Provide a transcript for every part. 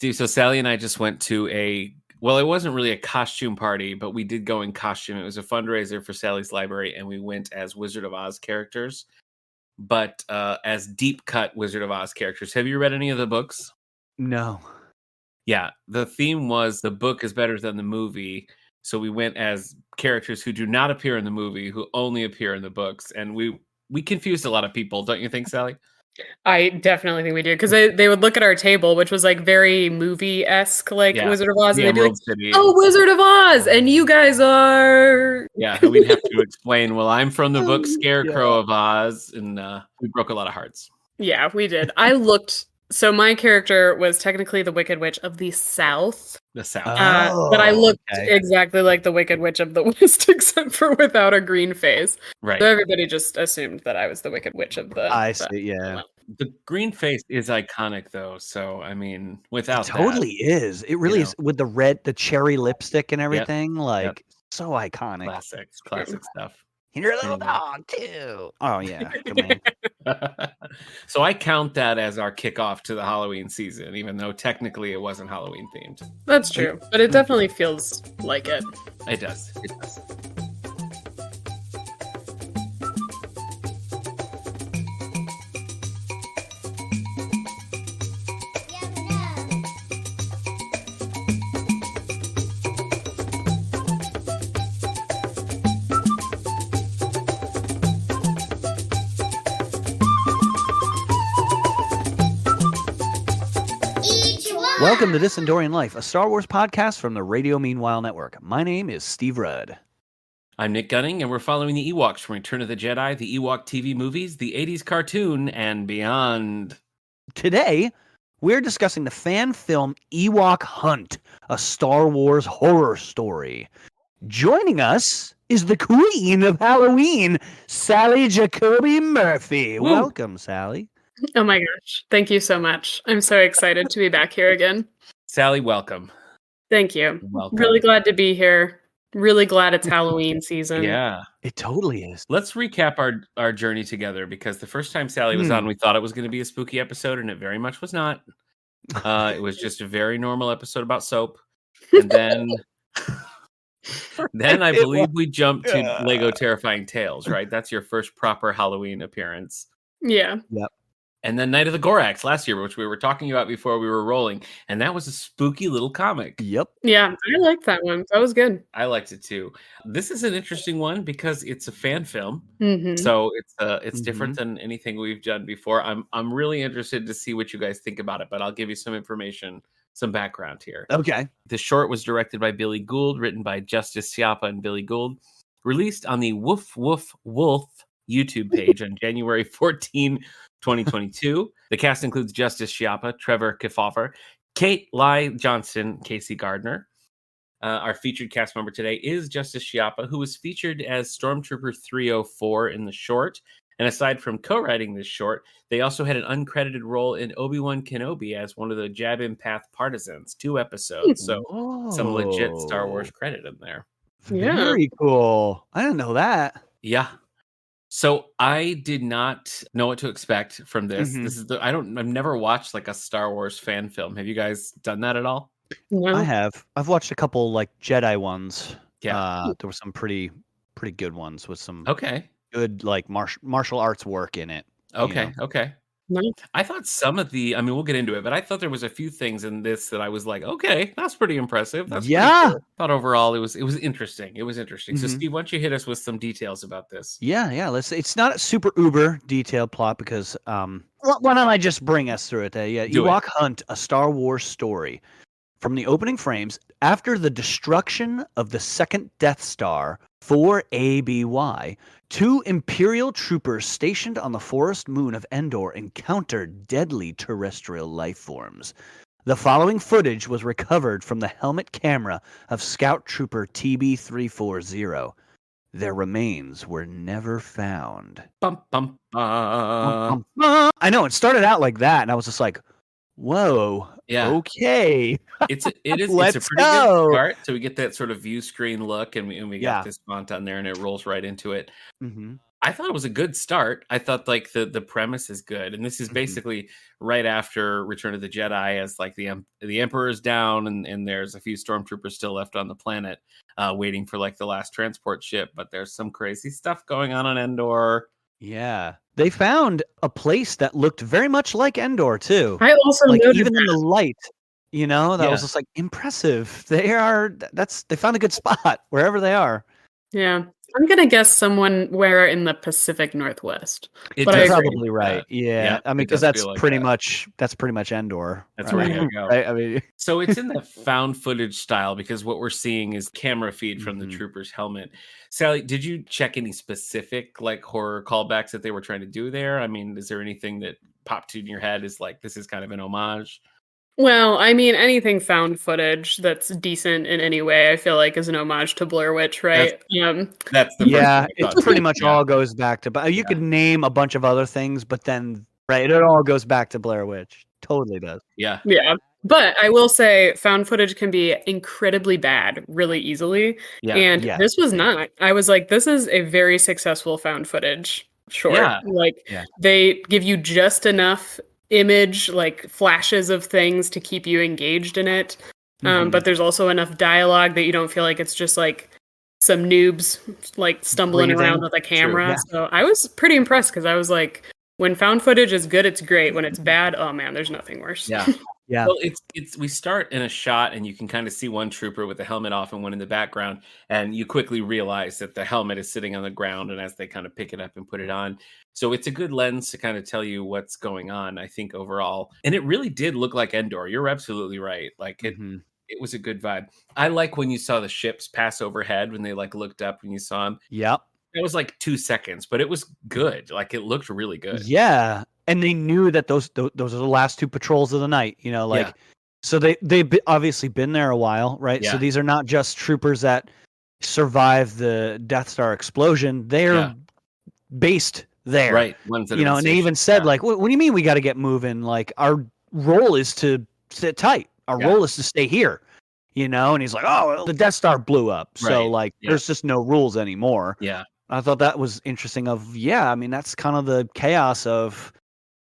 Steve, so Sally and I just went to well, it wasn't really a costume party, but we did go in costume. It was a fundraiser for Sally's library, and we went as Wizard of Oz characters, but as deep cut Wizard of Oz characters. Have you read any of the books? No. Yeah, the theme was the book is better than the movie. So we went as characters who do not appear in the movie, who only appear in the books. And we confused a lot of people, don't you think, Sally? I definitely think we do, because they would look at our table, which was like very movie-esque, like Wizard of Oz, and they'd be like, "Oh, Wizard of Oz, and you guys are..." Yeah, we'd have to explain, well, I'm from the book Scarecrow of Oz, and we broke a lot of hearts. Yeah, we did. So my character was technically the Wicked Witch of the South. The South. But I looked exactly like the Wicked Witch of the West, except for without a green face. Right. So everybody just assumed that I was the Wicked Witch of the... I see, yeah. The green face is iconic, though. So, I mean, without it totally is. It really is, with the cherry lipstick and everything. So iconic. Classic stuff. And your little dog, too. Oh, yeah. Good man. So I count that as our kickoff to the Halloween season, even though technically it wasn't Halloween themed. That's true, but it definitely feels like it. It does. It does. Welcome to This Endorian Life, a Star Wars podcast from the Radio Meanwhile Network. My name is Steve Rudd. I'm Nick Gunning, and we're following the Ewoks from Return of the Jedi, the Ewok TV movies, the 80s cartoon, and beyond. Today, we're discussing the fan film Ewok Hunt, a Star Wars horror story. Joining us is the Queen of Halloween, Sally Jacoby Murphy. Woo. Welcome, Sally. Oh my gosh. Thank you so much. I'm so excited to be back here again. Sally, welcome. Thank you. Welcome. Really glad to be here. Really glad it's Halloween season. Yeah. It totally is. Let's recap our journey together, because the first time Sally was on, we thought it was going to be a spooky episode, and it very much was not. It was just a very normal episode about soap. And then I believe we jumped to Lego Terrifying Tales, right? That's your first proper Halloween appearance. Yeah. Yep. And then Night of the Gorax last year, which we were talking about before we were rolling. And that was a spooky little comic. Yep. Yeah, I liked that one. That was good. I liked it too. This is an interesting one because it's a fan film. Mm-hmm. So it's different than anything we've done before. I'm really interested to see what you guys think about it, but I'll give you some information, some background here. Okay. The short was directed by Billy Gould, written by Justice Sciappa and Billy Gould, released on the Woof Woof Wolf YouTube page on January 14, 2022. The cast includes Justice Sciappa, Trevor Kefauver, Kate Lai Johnston, Casey Gardner. Our featured cast member today is Justice Sciappa, who was featured as Stormtrooper 304 in the short. And aside from co-writing this short, they also had an uncredited role in Obi-Wan Kenobi as one of the Jabin Path partisans, 2 episodes. So some legit Star Wars credit in there. Yeah. Very cool. I didn't know that. Yeah. So I did not know what to expect from this. This is I've never watched like a Star Wars fan film. Have you guys done that at all? No. I have. I've watched a couple like Jedi ones. Yeah. There were some pretty good ones with some good like martial arts work in it. Okay. Nice. I thought some of we'll get into it, but I thought there was a few things in this that I was like, okay, that's pretty impressive. That's pretty cool. But overall, it was interesting. It was interesting. So Steve, why don't you hit us with some details about this? Yeah. It's not a super uber detailed plot because why don't I just bring us through it? Ewok Hunt, a Star Wars story. From the opening frames, after the destruction of the second Death Star, 4ABY, 2 Imperial troopers stationed on the forest moon of Endor encountered deadly terrestrial life forms. The following footage was recovered from the helmet camera of Scout Trooper TB340. Their remains were never found. Bum, bum, bum. I know, it started out like that, and I was just like, whoa, okay. It's a pretty go. good start. So we get that sort of view screen look, and we got this font on there, and it rolls right into it. I thought it was a good start. I thought like the premise is good, and this is basically right after Return of the Jedi, as like the Emperor's down, and there's a few stormtroopers still left on the planet, waiting for like the last transport ship. But there's some crazy stuff going on Endor. Yeah, they found a place that looked very much like Endor too. I also like noted even that. in the light, that was just like impressive. They found a good spot wherever they are. Yeah. I'm gonna guess somewhere in the Pacific Northwest. But you're probably right. Yeah. I mean, because that's pretty much Endor. That's where you gotta go. Right? I mean, so it's in the found footage style, because what we're seeing is camera feed from the trooper's helmet. Sally, did you check any specific like horror callbacks that they were trying to do there? I mean, is there anything that popped in your head is like, this is kind of an homage? Well, I mean, anything found footage that's decent in any way, I feel like, is an homage to Blair Witch, right? That's the it pretty much all goes back to. But you could name a bunch of other things, but then it all goes back to Blair Witch. Totally does. Yeah. But I will say, found footage can be incredibly bad really easily, and this was not. I was like, this is a very successful found footage short. They give you just enough image, like flashes of things to keep you engaged in it, but there's also enough dialogue that you don't feel like it's just like some noobs like stumbling around with a camera. So I was pretty impressed, because I was like, when found footage is good, it's great. When it's bad, oh man, there's nothing worse. Well, it's we start in a shot, and you can kind of see one trooper with the helmet off and one in the background, and you quickly realize that the helmet is sitting on the ground, and as they kind of pick it up and put it on. So it's a good lens to kind of tell you what's going on, I think, overall. And it really did look like Endor. You're absolutely right. Like it was a good vibe. I like when you saw the ships pass overhead, when they like looked up and you saw them. Yep. It was like 2 seconds, but it was good. Like it looked really good. Yeah. And they knew that those are the last 2 patrols of the night, so they've obviously been there a while, right? So these are not just troopers that survived the Death Star explosion. They're based there. Right. Ones that and they even said like, what do you mean we got to get moving? Like our role is to sit tight. Our role is to stay here. And he's like, oh, well, the Death Star blew up. So like there's just no rules anymore. Yeah. I thought that was interesting I mean, that's kind of the chaos of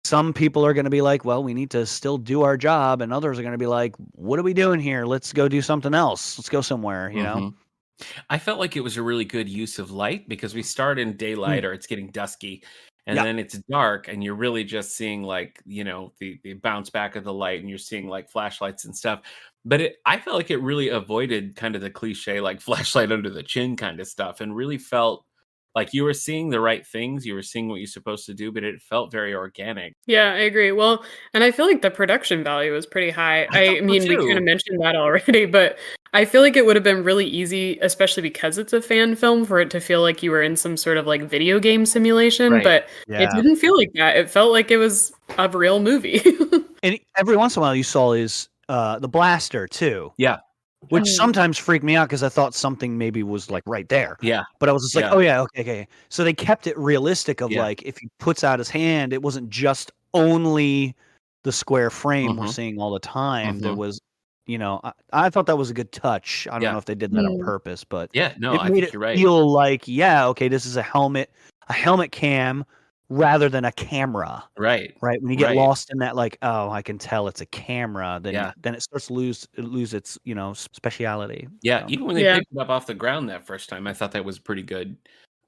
some people are going to be like, well, we need to still do our job. And others are going to be like, what are we doing here? Let's go do something else. Let's go somewhere, know? I felt like it was a really good use of light, because we start in daylight or it's getting dusky, and then it's dark, and you're really just seeing like, the bounce back of the light, and you're seeing like flashlights and stuff. But I felt like it really avoided kind of the cliche, like flashlight under the chin kind of stuff, and really felt like you were seeing the right things. You were seeing what you're supposed to do, but it felt very organic. Yeah, I agree. Well, and I feel like the production value was pretty high. I mean, we kind of mentioned that already, but I feel like it would have been really easy, especially because it's a fan film, for it to feel like you were in some sort of like video game simulation, but it didn't feel like that. It felt like it was a real movie. And every once in a while you saw the blaster too. Yeah. Which sometimes freaked me out, because I thought something maybe was like right there. Yeah. But I was just like, oh yeah, okay. So they kept it realistic of like, if he puts out his hand, it wasn't just only the square frame we're seeing all the time. There was, I thought that was a good touch. I don't know if they did that on purpose, but it made I think you're right. Feel like, okay, this is a helmet cam rather than a camera. Right. When you get lost in that, like, oh, I can tell it's a camera, then it starts to lose its, speciality. Yeah. Even when they picked it up off the ground that first time, I thought that was pretty good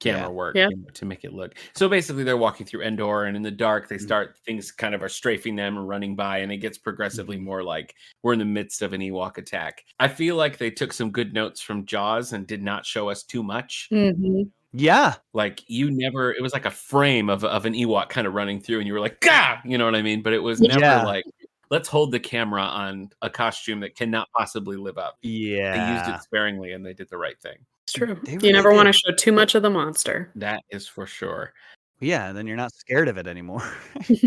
camera work to make it look. So basically they're walking through Endor, and in the dark they start, things kind of are strafing them and running by, and it gets progressively more like we're in the midst of an Ewok attack. I feel like they took some good notes from Jaws and did not show us too much. Yeah. Like it was like a frame of an Ewok kind of running through, and you were like, Gah! You know what I mean? But it was never like, let's hold the camera on a costume that cannot possibly live up. Yeah. They used it sparingly, and they did the right thing. It's true. You never want to show too much of the monster. That is for sure. Yeah, and then you're not scared of it anymore.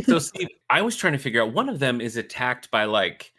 So Steve, I was trying to figure out, one of them is attacked by like,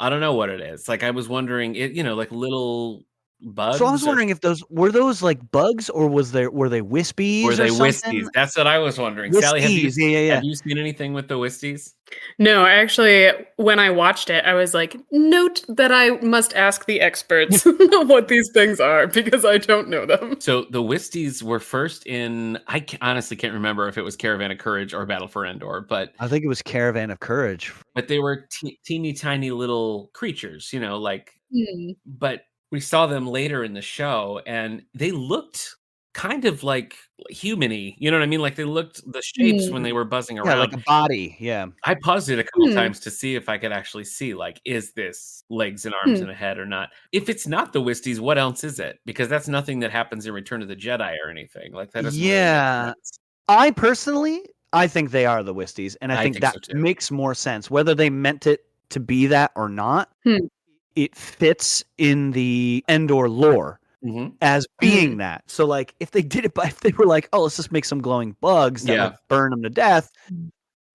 I don't know what it is. Like I was wondering, like little bugs. So I was wondering if were those like bugs or were they wispies or something? Wisties? That's what I was wondering. Wisties, Sally, have yeah. you seen anything with the Wisties? No, actually, when I watched it, I was like, note that I must ask the experts what these things are because I don't know them. So the Wisties were first in, honestly can't remember if it was Caravan of Courage or Battle for Endor, but I think it was Caravan of Courage. But they were teeny tiny little creatures, Hmm. but we saw them later in the show and they looked kind of like human-y, you know what I mean? Like they looked the shapes when they were buzzing around. Yeah, like a body. Yeah. I paused it a couple times to see if I could actually see, like, is this legs and arms and a head or not? If it's not the Wisties, what else is it? Because that's nothing that happens in Return of the Jedi or anything. Like that doesn't really make sense. I think they are the Wisties, and I think that so makes more sense. Whether they meant it to be that or not, it fits in the Endor lore as being that. So, like, if they did it, if they were like, "Oh, let's just make some glowing bugs that like, burn them to death,"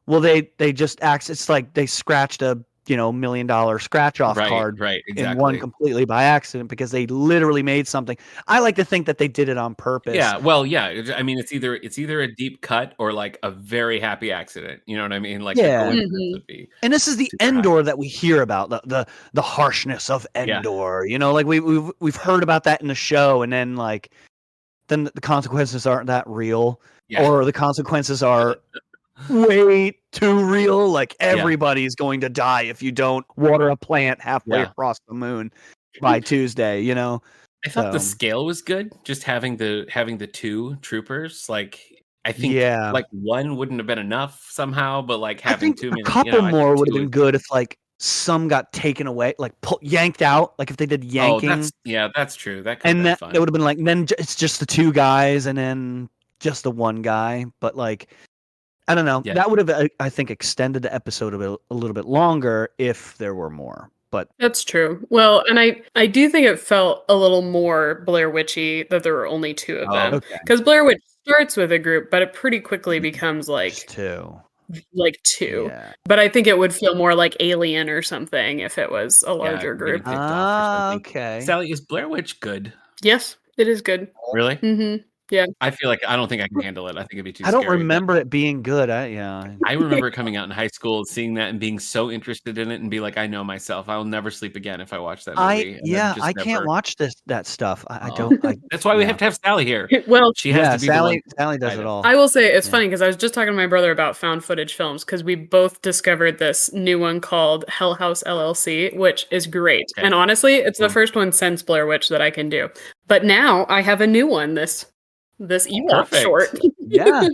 well, they just act. It's like they scratched a $1 million scratch off card in one completely by accident because they literally made something. I like to think that they did it on purpose. Yeah, well, yeah. I mean, it's either a deep cut or like a very happy accident. You know what I mean? Like the coincidence would be. And this is the Endor that we hear about, the harshness of Endor. You know, like we've heard about that in the show, and then the consequences aren't that real, or the consequences are way too real. Like everybody's going to die if you don't water a plant halfway across the moon by Tuesday. You know, I thought the scale was good. Just having the two troopers, like I think, like one wouldn't have been enough somehow, but like having too many, a couple more would have been good if like some got taken away, like yanked out. Like if they did yanking. That's true. That would have been like then it's just the two guys and then just the one guy, but like. I don't know. Yeah. That would have, I think, extended the episode a little bit longer if there were more. But that's true. Well, and I do think it felt a little more Blair Witchy that there were only two of them. Because Blair Witch starts with a group, but it pretty quickly becomes like two. Yeah. But I think it would feel more like Alien or something if it was a larger group. Okay. Sally, is Blair Witch good? Yes, it is good. Really? Mm-hmm. Yeah. I feel like I don't think I can handle it. I think it'd be too scary. I don't scary, remember it being good. I remember it coming out in high school, seeing that and being so interested in it and be like, I know myself. I will never sleep again if I watch that movie. I can't watch that stuff. I don't. That's why we have to have Sally here. Well, she has to be Sally does it all. I will say it's funny because I was just talking to my brother about found footage films because we both discovered this new one called Hell House LLC, which is great. Okay. And honestly, it's the first one since Blair Witch that I can do. But now I have a new one, this Ewok short. Yeah.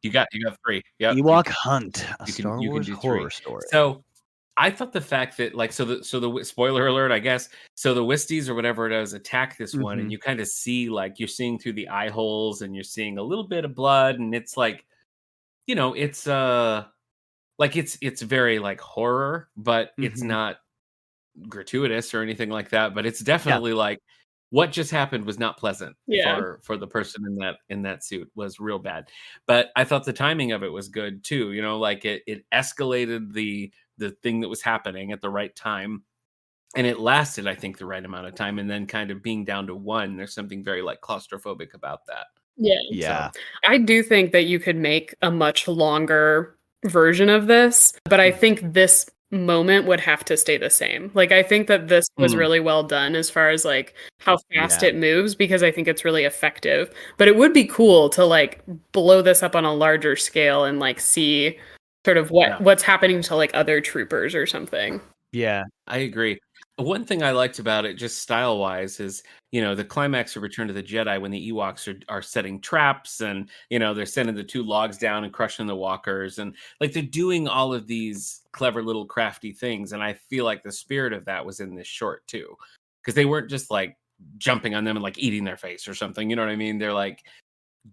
You got three. Yep. Ewok Hunt, a Star Wars horror story. So I thought the fact that like so the spoiler alert, I guess. So the Wisties or whatever it is attack this one, and you kind of see like you're seeing through the eye holes, and you're seeing a little bit of blood, and it's like, it's like it's very like horror, but it's not gratuitous or anything like that. But it's definitely like. What just happened was not pleasant for the person in that suit. Was real bad. But I thought the timing of it was good too. Like it escalated the thing that was happening at the right time. And it lasted, I think, the right amount of time. And then kind of being down to one, there's something very like claustrophobic about that. Yeah. So, I do think that you could make a much longer version of this, but I think this moment would have to stay the same. Like I think that this was really well done as far as like how fast it moves, because I think it's really effective. But it would be cool to like blow this up on a larger scale and like see sort of what's happening to like other troopers or something. Yeah, I agree. One thing I liked about it, just style wise, is the climax of Return to the Jedi when the Ewoks are setting traps and they're sending the two logs down and crushing the walkers, and like they're doing all of these clever little crafty things. And I feel like the spirit of that was in this short too, because they weren't just like jumping on them and like eating their face or something. You know what I mean? They're like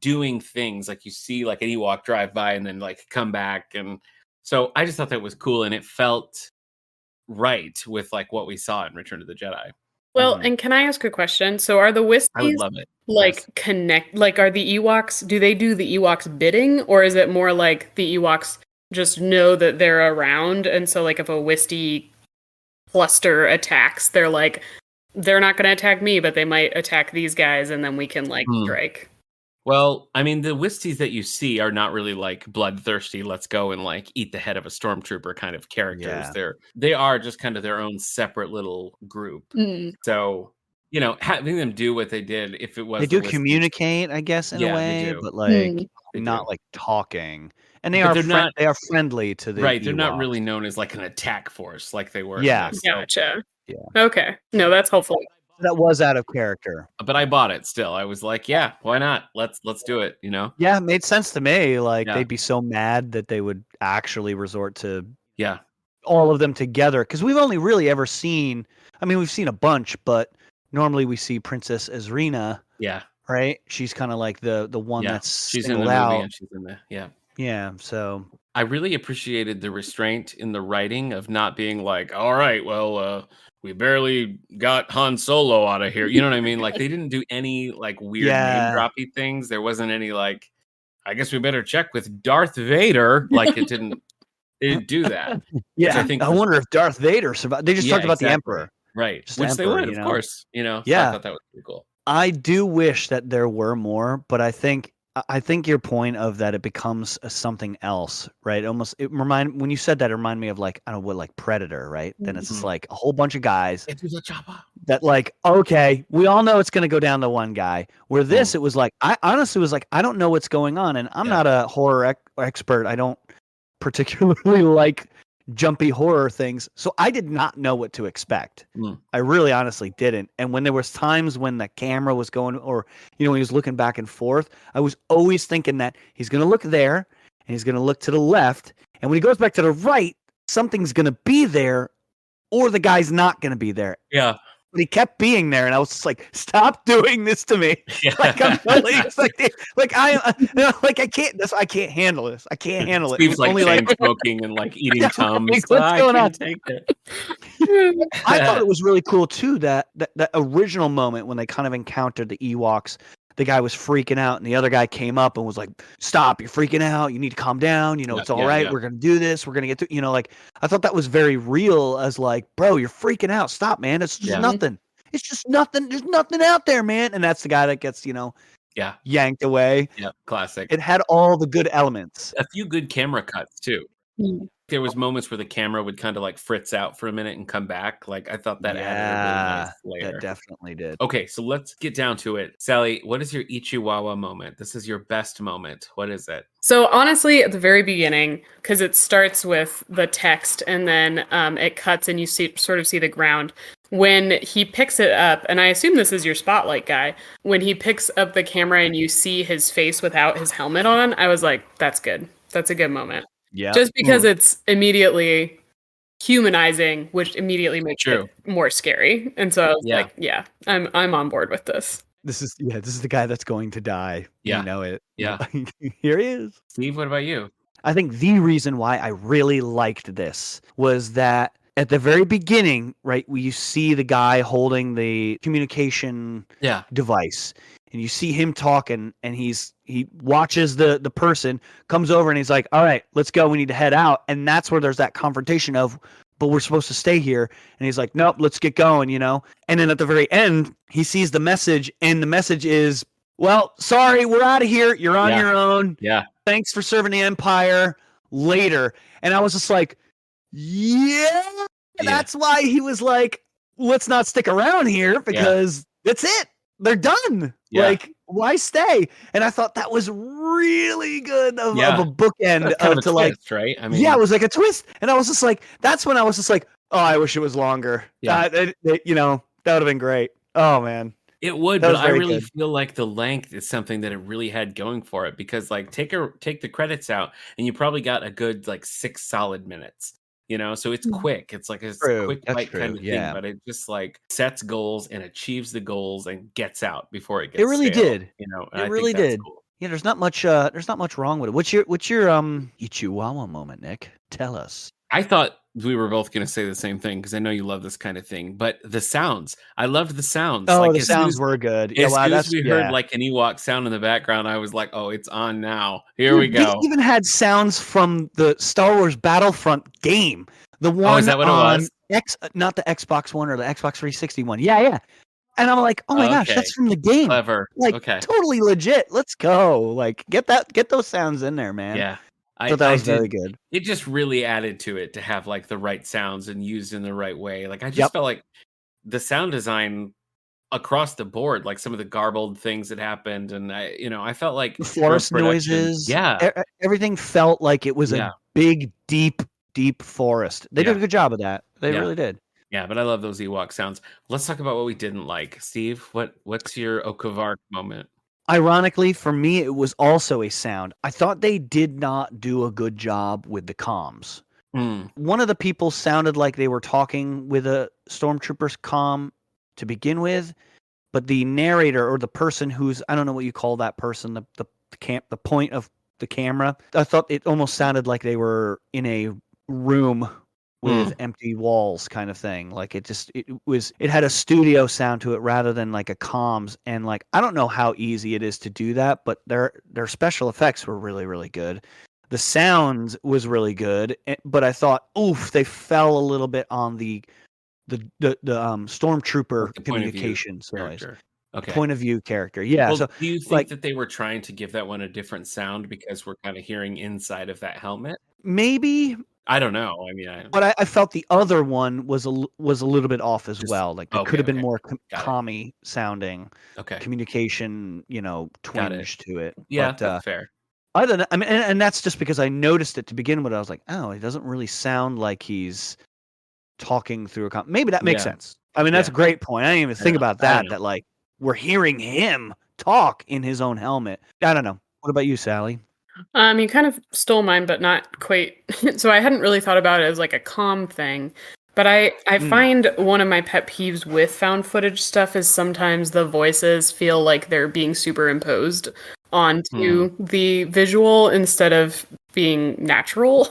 doing things like you see like an Ewok drive by and then like come back, and so I just thought that was cool, and it felt right with like what we saw in Return to the Jedi. Well, and can I ask a question? So are the Wisties I would love it. Like connect, like are the Ewoks, do they do the Ewoks bidding, or is it more like the Ewoks just know that they're around, and so like if a Wistie cluster attacks, they're like, they're not going to attack me, but they might attack these guys, and then we can like strike. Well, I mean, the Wisties that you see are not really like bloodthirsty, let's go and like eat the head of a stormtrooper kind of characters. They are just kind of their own separate little group. So, you know, having them do what they did, if it was they do communicate, I guess, in a way, but like not like talking. And they are friendly to the Right, they're Ewoks. not really known as like an attack force like they were. Yeah, gotcha. Yeah. Okay. No, that's helpful. That was out of character, but I bought it still. I was like, yeah, why not? Let's do it. You know? Yeah, it made sense to me. Like they'd be so mad that they would actually resort to all of them together. Because we've only really ever seen. I mean, we've seen a bunch, but normally we see Princess Ezrina. Yeah. Right. She's kind of like the one that's she's in the movie out. and she's in the Yeah. So I really appreciated the restraint in the writing of not being like, all right, well, we barely got Han Solo out of here. You know what I mean? Like they didn't do any like weird name droppy things. There wasn't any like, I guess we better check with Darth Vader. Like it didn't do that. Yeah. I wonder if Darth Vader survived. They just talked about the Emperor. Right. Which they would, of course. You know, yeah. So I thought that was pretty cool. I do wish that there were more, but I think your point of that it becomes something else, right? Almost when you said that, it reminded me of like, I don't know what, like Predator, right? Then it's just like a whole bunch of guys that like, okay, we all know it's going to go down to one guy. Where this, it was like, I honestly was like, I don't know what's going on. And I'm not a horror expert. I don't particularly like jumpy horror things. So I did not know what to expect. I really honestly didn't. And when there was times when the camera was going, or, you know, he was looking back and forth, I was always thinking that he's going to look there and he's going to look to the left. And when he goes back to the right, something's going to be there or the guy's not going to be there. Yeah. But he kept being there, and I was just like, "Stop doing this to me!" Like I'm really I can't. I can't handle this. I can't handle it. Steve's like chain smoking and like eating Tums. What's going on? Take it. I thought it was really cool too that original moment when they kind of encountered the Ewoks. The guy was freaking out, and the other guy came up and was like, "Stop! You're freaking out. You need to calm down. You know, it's all right. We're gonna do this. We're gonna get to." You know, like I thought that was very real. As like, bro, you're freaking out. Stop, man. It's just nothing. It's just nothing. There's nothing out there, man. And that's the guy that gets, you know, yanked away. Yeah, classic. It had all the good elements. A few good camera cuts too. There was moments where the camera would kind of like fritz out for a minute and come back. Like I thought that added a really nice layer. That definitely did. Okay, so let's get down to it. Sally, what is your Ichiwawa moment? This is your best moment. What is it? So honestly, at the very beginning, because it starts with the text and then it cuts and you sort of see the ground. When he picks it up, and I assume this is your spotlight guy, when he picks up the camera and you see his face without his helmet on, I was like, that's good. That's a good moment. Yeah. Just because it's immediately humanizing, which immediately makes it more scary. And so I was like, yeah, I'm on board with this. This is the guy that's going to die. Yeah. You know it. Yeah. Here he is. Steve, what about you? I think the reason why I really liked this was that at the very beginning, right, where you see the guy holding the communication device, and you see him talking, and he watches the person, comes over, and he's like, all right, let's go. We need to head out. And that's where there's that confrontation of, but we're supposed to stay here. And he's like, nope, let's get going, you know? And then at the very end, he sees the message, and the message is, well, sorry, we're out of here. You're on your own. Yeah. Thanks for serving the Empire. Later. And I was just like, that's why he was like, let's not stick around here because that's it. They're done. Yeah. Like, why stay? And I thought that was really good of a bookend kind of to like, twist, right? I mean, it was like a twist. And I was just like, that's when I was just like, oh, I wish it was longer. Yeah. You know, that would have been great. Oh man. It would, but I really feel like the length is something that it really had going for it because like take the credits out and you probably got a good like 6 solid minutes, you know? So it's quick. It's like a quick bite kind of thing, but it just like sets goals and achieves the goals and gets out before it gets It really stale, did. You know, it really did. Cool. Yeah, there's not much wrong with it. What's your Ichiwawa moment, Nick? Tell us. I thought we were both going to say the same thing because I know you love this kind of thing. But the sounds, I loved the sounds. Oh, like, the sounds were good. As soon as we heard like an Ewok sound in the background, I was like, "Oh, it's on now. Here we go." They even had sounds from the Star Wars Battlefront game. The one is that what it was? not the Xbox One or the Xbox 360 one. Yeah. And I'm like, oh my gosh, that's from the game. Clever. Like, totally legit. Let's go. Like, get those sounds in there, man. Yeah. I thought that was very good. It just really added to it to have like the right sounds and used in the right way. Like I just felt like the sound design across the board, like some of the garbled things that happened, and I felt like the forest noises. Everything felt like it was a big, deep forest. They did a good job of that. They really did. Yeah, but I love those Ewok sounds. Let's talk about what we didn't like. Steve, what's your Okavark moment? Ironically, for me, it was also a sound. I thought they did not do a good job with the comms. One of the people sounded like they were talking with a stormtrooper's comm to begin with, but the narrator or the person who's, I don't know what you call that person, the point of the camera, I thought it almost sounded like they were in a room with empty walls kind of thing. Like it had a studio sound to it rather than like a comms. And like, I don't know how easy it is to do that, but their special effects were really, really good. The sound was really good, but I thought, they fell a little bit on the stormtrooper communications. Point of view character. Yeah. Well, so do you think that they were trying to give that one a different sound because we're kind of hearing inside of that helmet? Maybe. I don't know. I mean, but I felt the other one was a little bit off as well. Like it could have been more commie sounding, communication, twinge to it. Yeah, that's fair. Other than, I mean, and that's just because I noticed it to begin with. I was like, oh, he doesn't really sound like he's talking through a maybe that makes sense. I mean, that's a great point. I didn't even think about that. That like we're hearing him talk in his own helmet. I don't know. What about you, Sally? You kind of stole mine, but not quite. So I hadn't really thought about it as like a calm thing. But I find one of my pet peeves with found footage stuff is sometimes the voices feel like they're being superimposed onto the visual instead of being natural.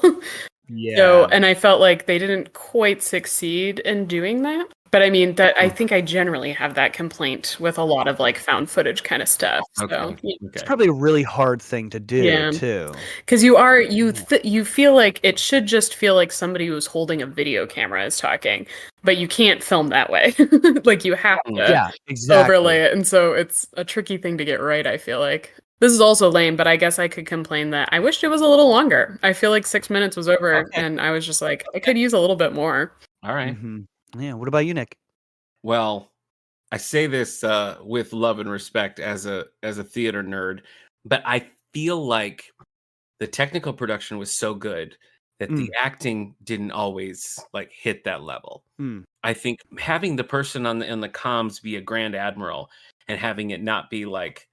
Yeah. So, and I felt like they didn't quite succeed in doing that. But I mean, that I think I generally have that complaint with a lot of like found footage kind of stuff. So it's probably a really hard thing to do too. Because you feel like it should just feel like somebody who's holding a video camera is talking, but you can't film that way. Like you have to overlay it, and so it's a tricky thing to get right. I feel like. This is also lame, but I guess I could complain that I wished it was a little longer. I feel like 6 minutes was over, and I was just like, I could use a little bit more. All right. Yeah. What about you, Nick? Well, I say this with love and respect as a theater nerd, but I feel like the technical production was so good that the acting didn't always like hit that level. I think having the person in the comms be a Grand Admiral and having it not be like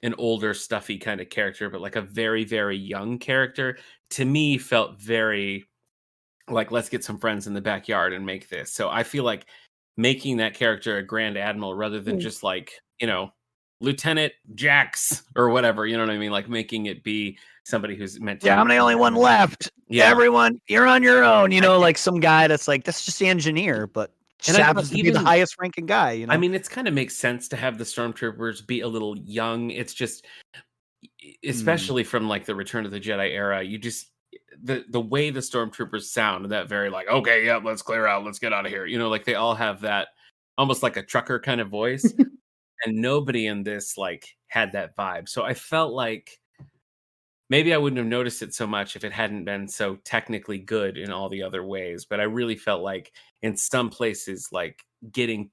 an older, stuffy kind of character, but like a very, very young character, to me felt very like, let's get some friends in the backyard and make this. So I feel like making that character a Grand Admiral rather than just like, Lieutenant Jax or whatever, you know what I mean? Like making it be somebody who's meant to. Yeah, I'm the only one left. Yeah. Everyone, you're on your own. Like some guy that's like, that's just the engineer, but just happens to be the highest ranking guy. I mean, it's kind of makes sense to have the stormtroopers be a little young. It's just, especially from like the Return of the Jedi era, you just the way the stormtroopers sound, that very like, okay, yeah, let's clear out, let's get out of here. Like they all have that almost like a trucker kind of voice, and nobody in this like had that vibe. So I felt like maybe I wouldn't have noticed it so much if it hadn't been so technically good in all the other ways. But I really felt like in some places, like getting,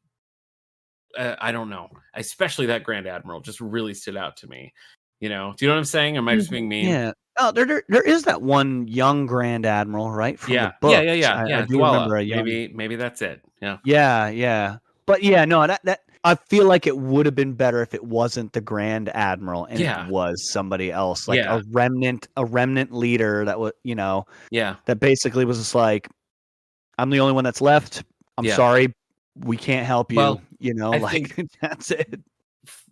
I don't know, especially that Grand Admiral just really stood out to me. Do you know what I'm saying? Or am I just being mean? Yeah. Oh, there is that one young Grand Admiral, right? From the book. Yeah. I do remember a young. Maybe that's it. Yeah. Yeah. But yeah, no, that I feel like it would have been better if it wasn't the Grand Admiral and it was somebody else, like a remnant leader that was, that basically was just like, I'm the only one that's left. I'm sorry, we can't help you. Well, I think that's it.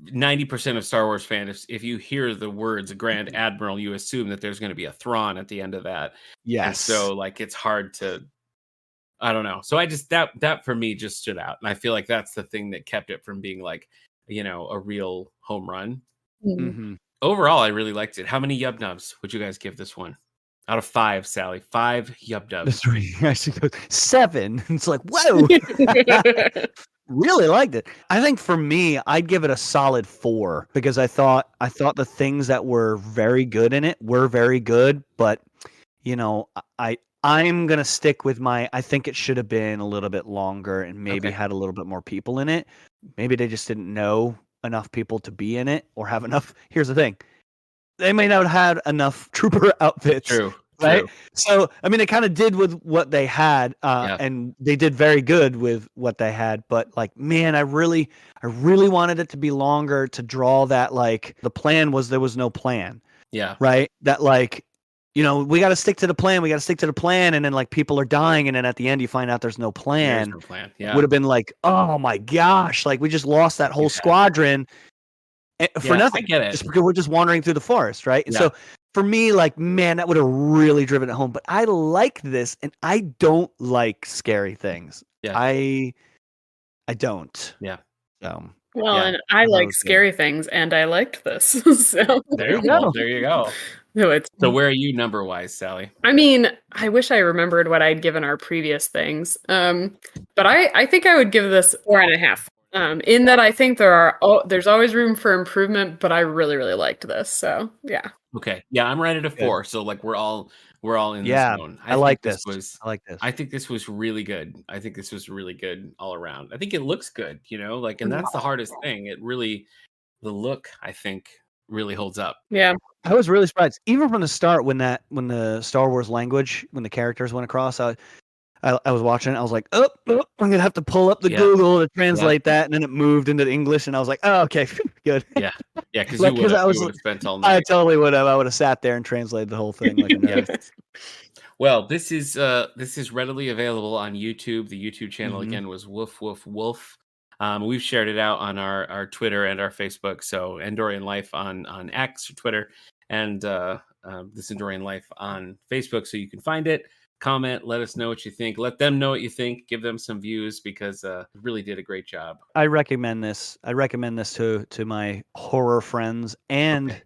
90% of Star Wars fans, if you hear the words Grand Admiral, you assume that there's going to be a Thrawn at the end of that. Yes. And so like it's hard to, I don't know. So I just that for me just stood out, and I feel like that's the thing that kept it from being like, a real home run. Mm-hmm. Overall, I really liked it. How many yub nubs would you guys give this one? Out of 5, Sally. 5 yub dubs. 7. It's like, whoa. Really liked it. I think for me, I'd give it a solid 4 because I thought the things that were very good in it were very good, but I'm gonna stick with I think it should have been a little bit longer and maybe had a little bit more people in it. Maybe they just didn't know enough people to be in it or have enough. Here's the thing. They may not have had enough trooper outfits. True. Right. So, I mean, they kind of did with what they had, and they did very good with what they had. But like, man, I really wanted it to be longer to draw that. Like, the plan was there was no plan. Yeah. Right. That like, we got to stick to the plan. We got to stick to the plan. And then like people are dying. And then at the end, you find out there's no plan. There's no plan. Yeah. Would have been like, oh my gosh, like we just lost that whole squadron for nothing. I get it. Just because we're just wandering through the forest. Right. And so, for me, like, man, that would have really driven it home. But I like this, and I don't like scary things. Yeah. I don't. Yeah. And I like scary things, and I liked this. So there you go. There you go. So where are you number-wise, Sally? I mean, I wish I remembered what I'd given our previous things. But I think I would give this 4.5. In that I think there's always room for improvement, but I really, really liked this. So yeah. Okay. Yeah, I'm right at a 4. So like we're all in this zone. I like this. I think this was really good. I think this was really good all around. I think it looks good, and that's the hardest thing. The look, I think, really holds up. Yeah. I was really surprised. Even from the start when the Star Wars language, when the characters went across, I was watching it. I was like, oh, I'm going to have to pull up the Google to translate that. And then it moved into English. And I was like, oh, okay, good. Yeah. Yeah. Because you would have spent all night. I totally would have. I would have sat there and translated the whole thing. Like a nerd. Well, this is readily available on YouTube. The YouTube channel, again, was Woof Woof Wolf. We've shared it out on our Twitter and our Facebook. So Endorian Life on X or Twitter and this Endorian Life on Facebook. So you can find it. Comment, let us know what you think. Let them know what you think. Give them some views because really did a great job. I recommend this. I recommend this to my horror friends and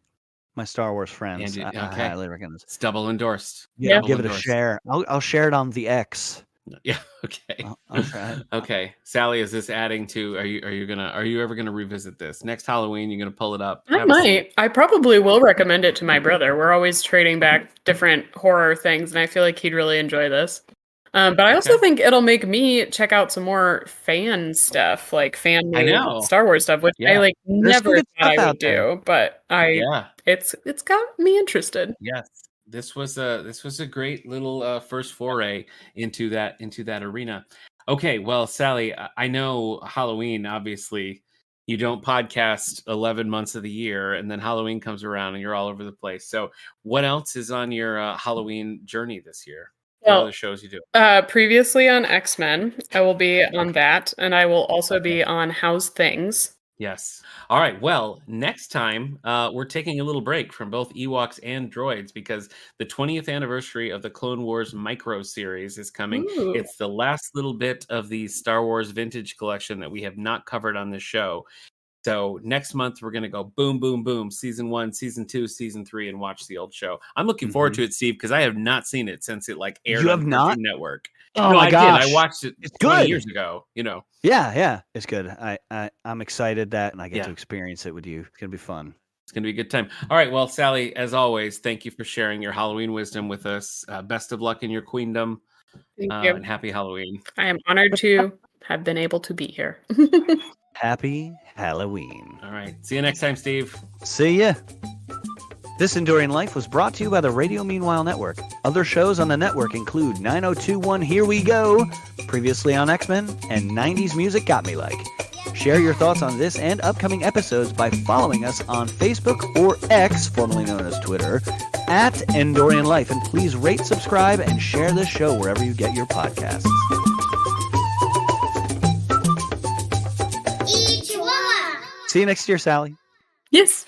my Star Wars friends. I highly recommend this. It's double endorsed. Yeah, give it a share. I'll share it on the X. Yeah. Okay. I'll try it. Okay. Sally, is this adding to? Are you ever gonna revisit this next Halloween? You're gonna pull it up? I might. I probably will recommend it to my brother. We're always trading back different horror things, and I feel like he'd really enjoy this. But I also think it'll make me check out some more fan stuff, like fan-made Star Wars stuff, which I like never thought I would do. But it's got me interested. Yes. This was a great little first foray into that arena. Okay, well, Sally, I know Halloween, obviously, you don't podcast 11 months of the year, and then Halloween comes around and you're all over the place. So what else is on your Halloween journey this year? What other shows you do? Previously on X-Men, I will be on that, and I will also be on How's Things. Yes. All right. Well, next time we're taking a little break from both Ewoks and droids because the 20th anniversary of the Clone Wars micro series is coming. Ooh. It's the last little bit of the Star Wars vintage collection that we have not covered on this show. So next month we're going to go boom, boom, boom, season 1, season 2, season 3, and watch the old show. I'm looking forward to it, Steve, because I have not seen it since it aired on Cartoon Network. Oh my gosh. I watched it 20 years ago, Yeah, it's good. I'm excited that I get to experience it with you. It's going to be fun. It's going to be a good time. All right, well, Sally, as always, thank you for sharing your Halloween wisdom with us. Best of luck in your queendom. Thank you. And happy Halloween. I am honored to have been able to be here. Happy Halloween. All right. See you next time, Steve. See ya. This Endorian Life was brought to you by the Radio Meanwhile Network. Other shows on the network include 9021 Here We Go, previously on X-Men, and 90s Music Got Me Like. Share your thoughts on this and upcoming episodes by following us on Facebook or X, formerly known as Twitter, at Endorian Life. And please rate, subscribe, and share this show wherever you get your podcasts. See you next year, Sally. Yes.